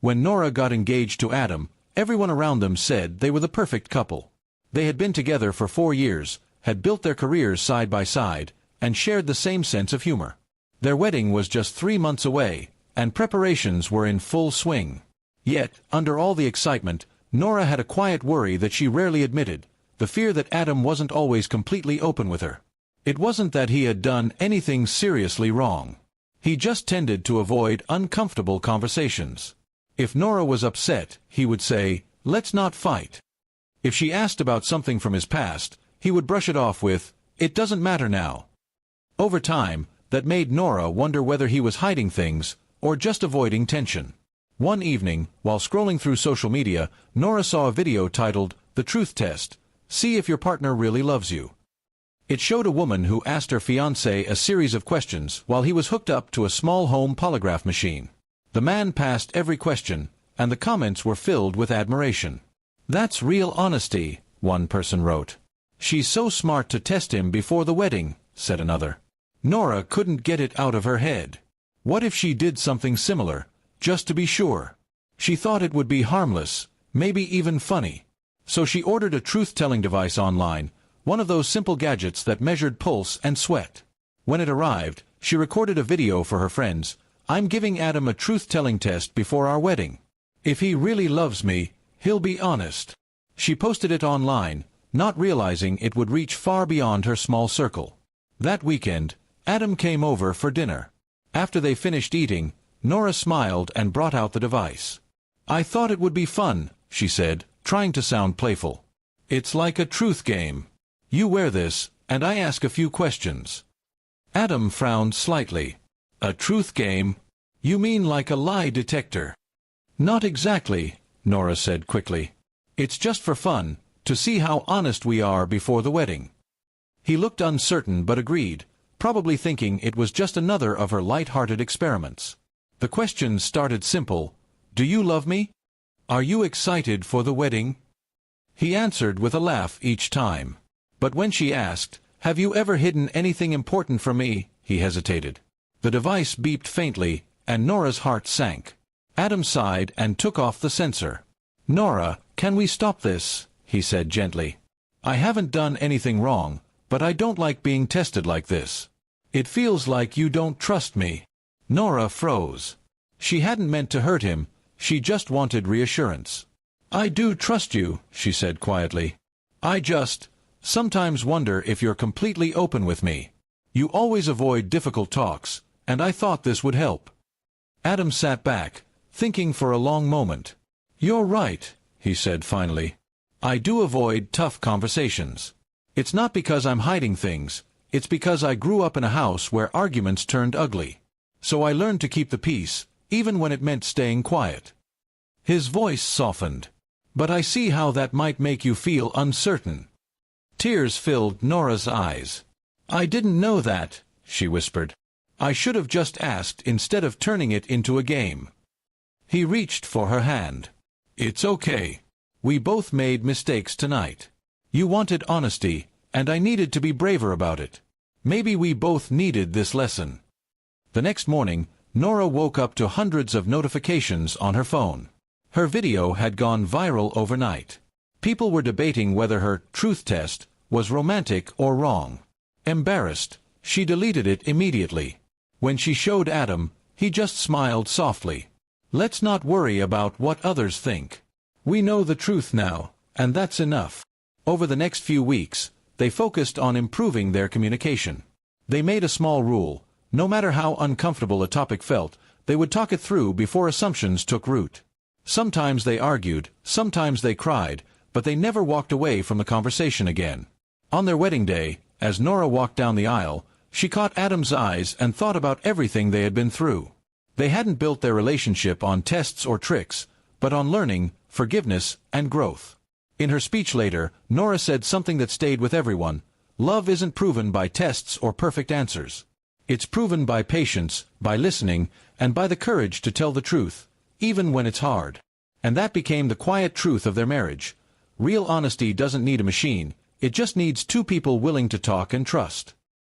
When Nora got engaged to Adam, everyone around them said they were the perfect couple. They had been together for 4 years, had built their careers side by side, and shared the same sense of humor. Their wedding was just 3 months away, and preparations were in full swing. Yet, under all the excitement, Nora had a quiet worry that she rarely admitted, the fear that Adam wasn't always completely open with her. It wasn't that he had done anything seriously wrong. He just tended to avoid uncomfortable conversations. If Nora was upset, he would say, "Let's not fight." If she asked about something from his past, he would brush it off with, "It doesn't matter now." Over time, that made Nora wonder whether he was hiding things, or just avoiding tension. One evening, while scrolling through social media, Nora saw a video titled, "The Truth Test. See if your partner really loves you." It showed a woman who asked her fiance a series of questions while he was hooked up to a small home polygraph machine. The man passed every question, and the comments were filled with admiration. "That's real honesty," one person wrote. "She's so smart to test him before the wedding," said another. Nora couldn't get it out of her head. What if she did something similar, just to be sure? She thought it would be harmless, maybe even funny. So she ordered a truth-telling device online, one of those simple gadgets that measured pulse and sweat. When it arrived, she recorded a video for her friends. "I'm giving Adam a truth-telling test before our wedding. If he really loves me, he'll be honest." She posted it online, not realizing it would reach far beyond her small circle. That weekend, Adam came over for dinner. After they finished eating, Nora smiled and brought out the device. "I thought it would be fun," she said, trying to sound playful. "It's like a truth game. You wear this, and I ask a few questions." Adam frowned slightly. "A truth game? You mean like a lie detector?" "Not exactly," Nora said quickly. "It's just for fun, to see how honest we are before the wedding." He looked uncertain but agreed, probably thinking it was just another of her light-hearted experiments. The questions started simple. "Do you love me? Are you excited for the wedding?" He answered with a laugh each time. But when she asked, "Have you ever hidden anything important from me?" he hesitated. The device beeped faintly, and Nora's heart sank. Adam sighed and took off the sensor. "Nora, can we stop this?" he said gently. "I haven't done anything wrong, but I don't like being tested like this. It feels like you don't trust me." Nora froze. She hadn't meant to hurt him, she just wanted reassurance. "I do trust you," she said quietly. "I just sometimes wonder if you're completely open with me. You always avoid difficult talks, and I thought this would help." Adam sat back, thinking for a long moment. "You're right," he said finally. "I do avoid tough conversations. It's not because I'm hiding things, it's because I grew up in a house where arguments turned ugly. So I learned to keep the peace, even when it meant staying quiet." His voice softened. "But I see how that might make you feel uncertain." Tears filled Nora's eyes. "I didn't know that," she whispered. "I should have just asked instead of turning it into a game." He reached for her hand. "It's okay. We both made mistakes tonight. You wanted honesty, and I needed to be braver about it. Maybe we both needed this lesson." The next morning, Nora woke up to hundreds of notifications on her phone. Her video had gone viral overnight. People were debating whether her truth test was romantic or wrong. Embarrassed, she deleted it immediately. When she showed Adam, he just smiled softly. "Let's not worry about what others think. We know the truth now, and that's enough." Over the next few weeks, they focused on improving their communication. They made a small rule: no matter how uncomfortable a topic felt, they would talk it through before assumptions took root. Sometimes they argued, sometimes they cried, but they never walked away from the conversation again. On their wedding day, as Nora walked down the aisle, she caught Adam's eyes and thought about everything they had been through. They hadn't built their relationship on tests or tricks, but on learning, forgiveness, and growth. In her speech later, Nora said something that stayed with everyone: "Love isn't proven by tests or perfect answers. It's proven by patience, by listening, and by the courage to tell the truth, even when it's hard." And that became the quiet truth of their marriage. Real honesty doesn't need a machine, it just needs two people willing to talk and trust.